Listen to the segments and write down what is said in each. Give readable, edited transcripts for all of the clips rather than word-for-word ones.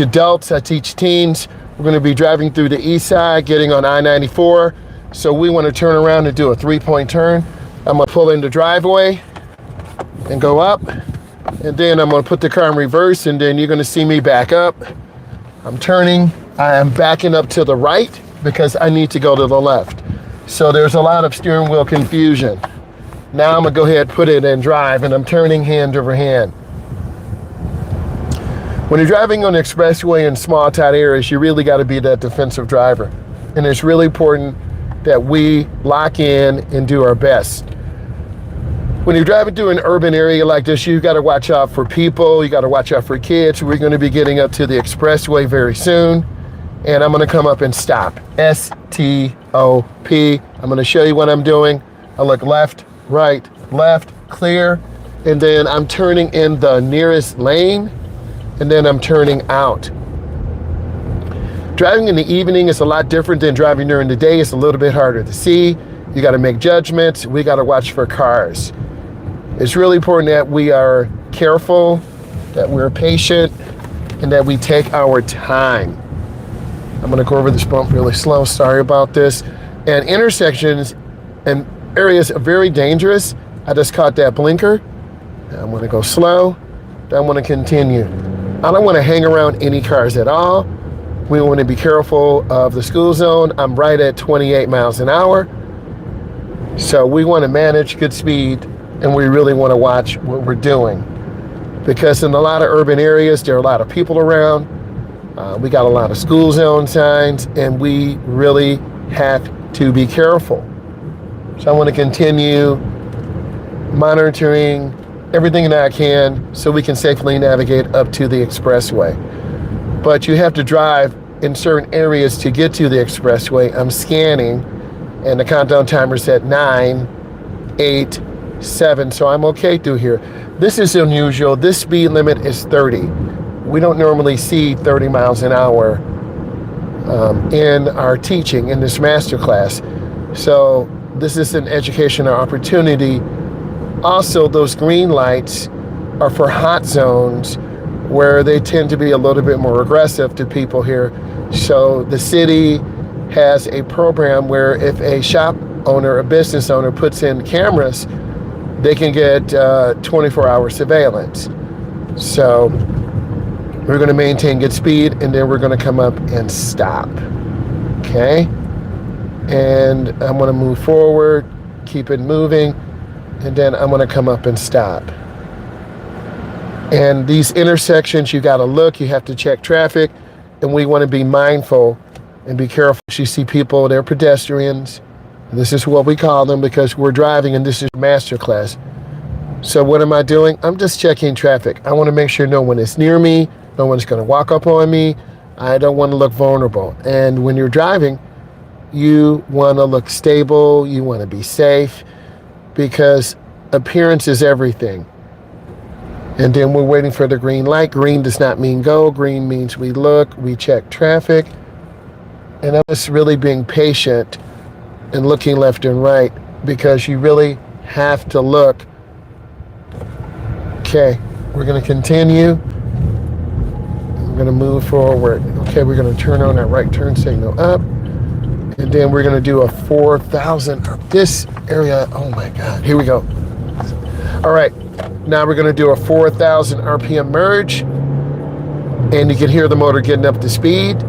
adults, I teach teens. We're going to be driving through the east side, getting on I-94. So we want to turn around and do a 3-point turn. I'm going to pull in the driveway and go up. And then I'm going to put the car in reverse, and then you're going to see me back up. I'm turning. I am backing up to the right because I need to go to the left. So there's a lot of steering wheel confusion. Now I'm going to go ahead and put it in drive, and I'm turning hand over hand. When you're driving on the expressway in small, tight areas, you really got to be that defensive driver. And it's really important that we lock in and do our best. When you're driving through an urban area like this, you got to watch out for people. You got to watch out for kids. We're going to be getting up to the expressway very soon. And I'm going to come up and stop. S-T-O-P. I'm going to show you what I'm doing. I look left, right, left, clear. And then I'm turning in the nearest lane. And then I'm turning out. Driving in the evening is a lot different than driving during the day. It's a little bit harder to see. You got to make judgments. We got to watch for cars. It's really important that we are careful, that we're patient, and that we take our time. I'm going to go over this bump really slow. Sorry about this. And intersections and areas are very dangerous. I just caught that blinker. I'm going to go slow. Then I'm going to continue. I don't want to hang around any cars at all. We want to be careful of the school zone. I'm right at 28 miles an hour. So we want to manage good speed, and we really want to watch what we're doing. Because in a lot of urban areas, there are a lot of people around. We got a lot of school zone signs, and we really have to be careful. So I want to continue monitoring everything that I can so we can safely navigate up to the expressway. But you have to drive in certain areas to get to the expressway. I'm scanning, and the countdown timer's at 9, 8, 7, so I'm okay through here. This is unusual. This speed limit is 30. We don't normally see 30 miles an hour in our teaching in this masterclass. So this is an educational opportunity. Also, those green lights are for hot zones where they tend to be a little bit more aggressive to people here. So the city has a program where if a shop owner, a business owner puts in cameras, they can get 24-hour surveillance. So we're going to maintain good speed, and then we're going to come up and stop. Okay? And I'm going to move forward, keep it moving. And then I'm going to come up and stop. And these intersections, you got to look, you have to check traffic, and we want to be mindful and be careful. You see people, they're pedestrians. This is what we call them because we're driving, and this is Masterclass. So what am I doing? I'm just checking traffic. I want to make sure no one is near me, no one's going to walk up on me. I don't want to look vulnerable. And when you're driving, you want to look stable, you want to be safe, because appearance is everything. And then we're waiting for the green light. Green does not mean go. Green means we look, we check traffic. And I'm just really being patient and looking left and right because you really have to look. Okay, we're going to continue. We're going to move forward. Okay, we're going to turn on our right turn signal up. And then we're going to do a 4,000. This area, oh my God, here we go. All right, now we're going to do a 4,000 RPM merge. And you can hear the motor getting up to speed.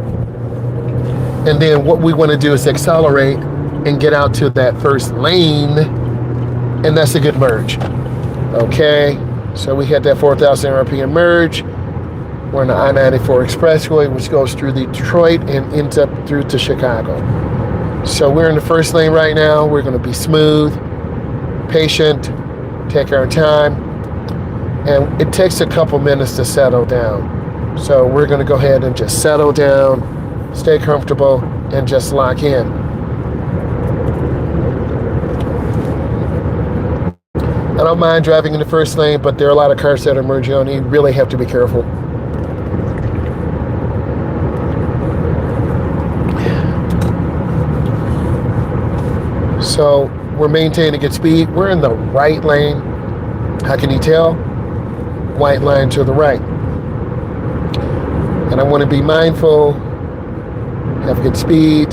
And then what we want to do is accelerate and get out to that first lane. And that's a good merge. Okay, so we hit that 4,000 RPM merge. We're on the I-94 Expressway, which goes through Detroit and ends up through to Chicago. So we're in the first lane right now. We're going to be smooth, patient, take our time. And it takes a couple minutes to settle down. So we're going to go ahead and just settle down, stay comfortable, and just lock in. I don't mind driving in the first lane, but there are a lot of cars that are merging on. You really have to be careful. So we're maintaining good speed. We're in the right lane. How can you tell? White line to the right. And I want to be mindful, have good speed,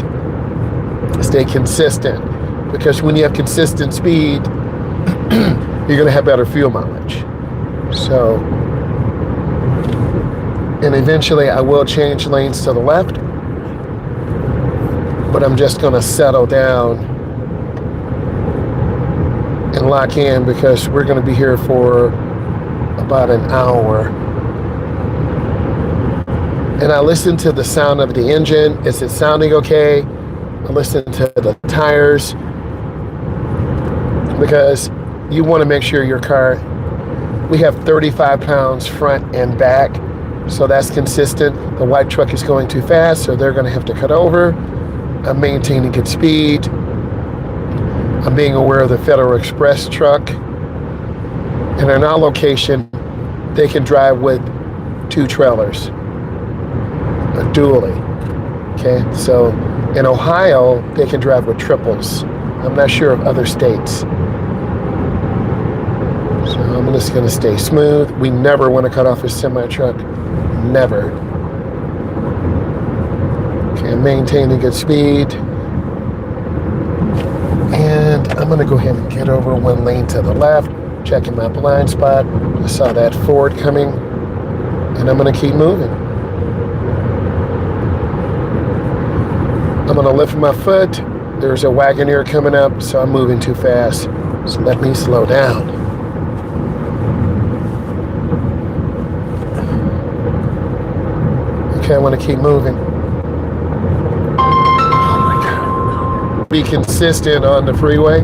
stay consistent. Because when you have consistent speed, you're going to have better fuel mileage. So, and eventually I will change lanes to the left, but I'm just going to settle down and lock in because we're going to be here for about an hour. And I listen to the sound of the engine. Is it sounding okay? I listen to the tires because you want to make sure your car, we have 35 pounds front and back, so that's consistent. The white truck is going too fast, so they're going to have to cut over. I'm maintaining good speed. I'm being aware of the Federal Express truck. And in our location, they can drive with 2 trailers, dually. Okay, so in Ohio, they can drive with triples. I'm not sure of other states. So I'm just going to stay smooth. We never want to cut off a semi-truck. Never. Okay, I'm maintaining good speed. And I'm going to go ahead and get over 1 lane to the left, checking my blind spot. I saw that Ford coming, and I'm going to keep moving. I'm going to lift my foot. There's a Wagoneer coming up, so I'm moving too fast. So let me slow down. Okay, I want to keep moving. Oh my God. Be consistent on the freeway.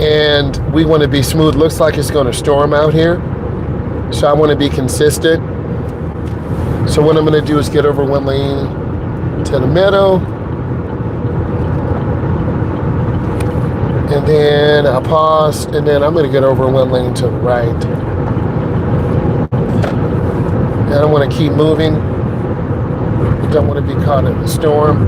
And we want to be smooth. Looks like it's going to storm out here. So I want to be consistent. So what I'm going to do is get over 1 lane to the middle. And then I'll pause. And then I'm going to get over 1 lane to the right. And I want to keep moving. I don't want to be caught in the storm.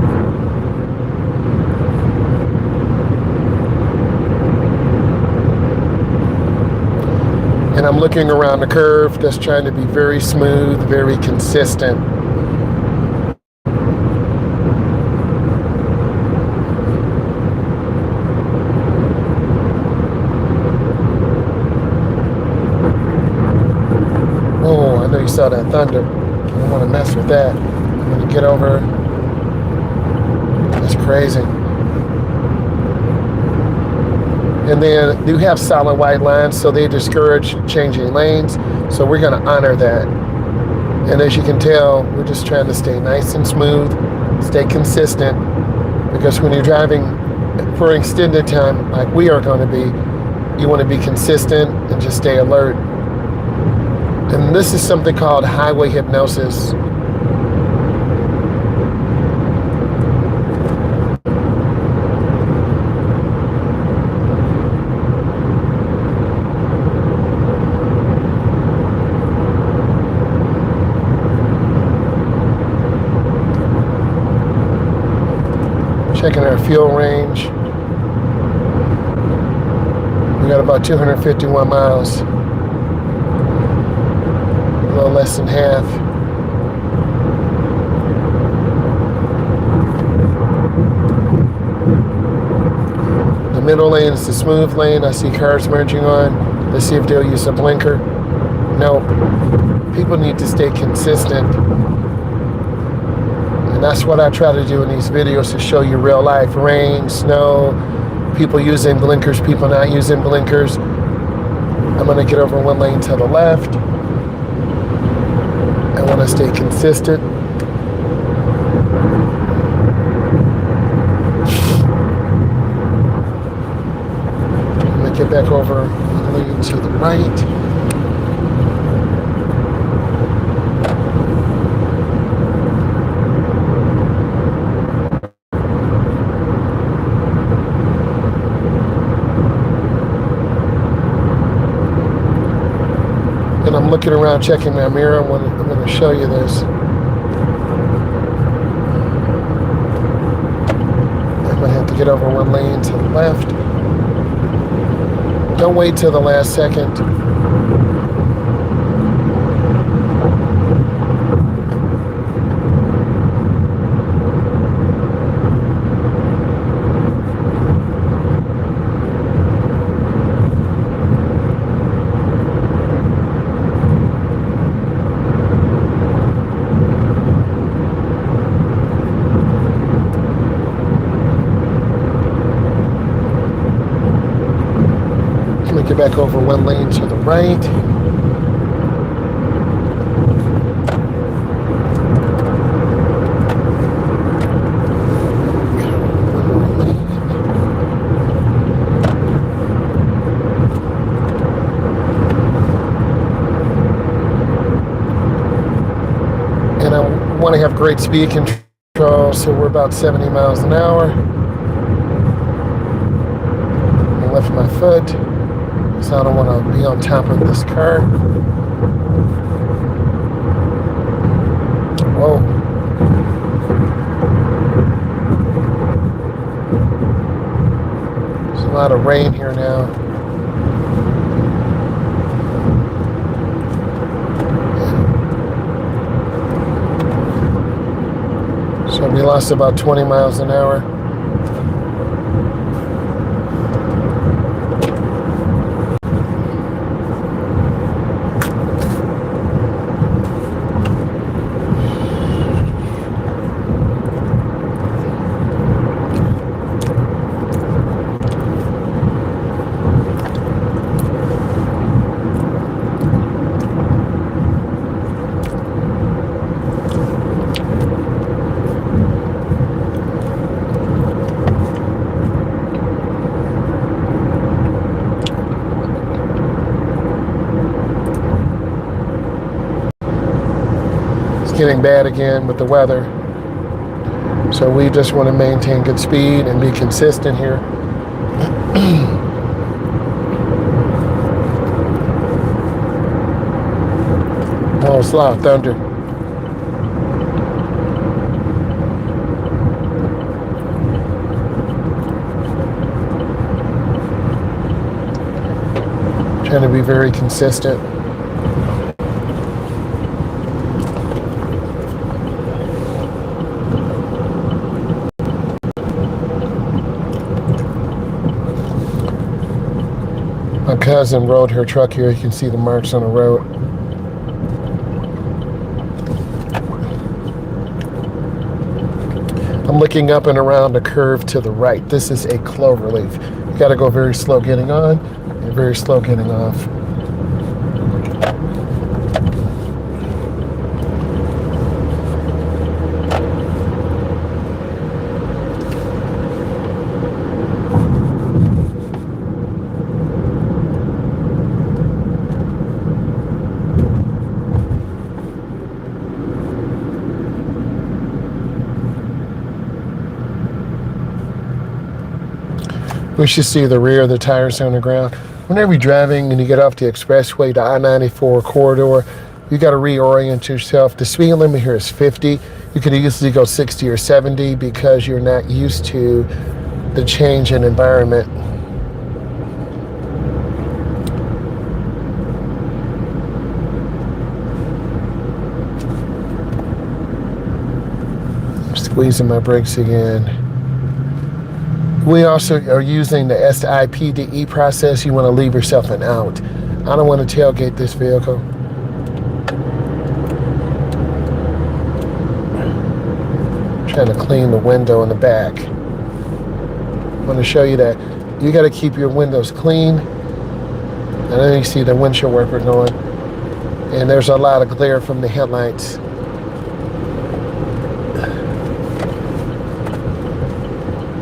And I'm looking around the curve, just trying to be very smooth, very consistent. Oh, I know you saw that thunder. I don't want to mess with that. I'm going to get over. That's crazy. And then you have solid white lines, so they discourage changing lanes. So we're going to honor that. And as you can tell, we're just trying to stay nice and smooth, stay consistent, because when you're driving for an extended time, like we are going to be, you want to be consistent and just stay alert. And this is something called highway hypnosis. Checking our fuel range. We got about 251 miles. A little less than half. The middle lane is the smooth lane. I see cars merging on. Let's see if they'll use a blinker. No. People need to stay consistent. That's what I try to do in these videos, to show you real life. Rain, snow, people using blinkers, people not using blinkers. I'm going to get over 1 lane to the left. I want to stay consistent. I'm going to get back over 1 lane to the right. And I'm looking around, checking my mirror. I'm going to show you this. I'm going to have to get over 1 lane to the left. Don't wait till the last second. back over one lane to the right. And I want to have great speed control, so we're about 70 miles an hour. I lift my foot, so I don't want to be on top of this car. Whoa. There's a lot of rain here now. So we lost about 20 miles an hour. Getting bad again with the weather, so we just want to maintain good speed and be consistent here. Oh, it's a lot of thunder. Trying to be very consistent. My cousin rode her truck here. You can see the marks on the road. I'm looking up and around a curve to the right. This is a clover leaf. You got to go very slow getting on and very slow getting off. We should see the rear of the tires on the ground. Whenever you're driving and you get off the expressway, the I-94 corridor, you got to reorient yourself. The speed limit here is 50. You could easily go 60 or 70 because you're not used to the change in environment. I'm squeezing my brakes again. We also are using the SIPDE process. You want to leave yourself an out. I don't want to tailgate this vehicle. Trying to clean the window in the back. I want to show you that you got to keep your windows clean. And then you see the windshield wiper going. And there's a lot of glare from the headlights.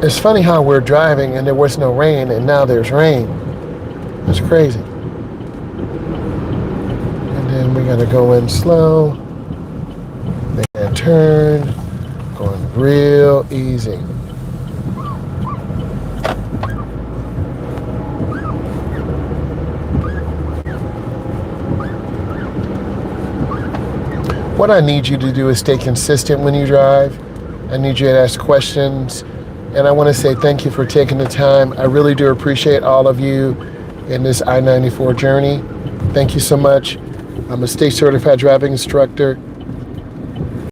It's funny how we're driving and there was no rain and now there's rain. It's crazy. And then we gotta go in slow. Make that turn. Going real easy. What I need you to do is stay consistent when you drive. I need you to ask questions. And I want to say thank you for taking the time. I really do appreciate all of you in this I-94 journey. Thank you so much. I'm a state certified driving instructor.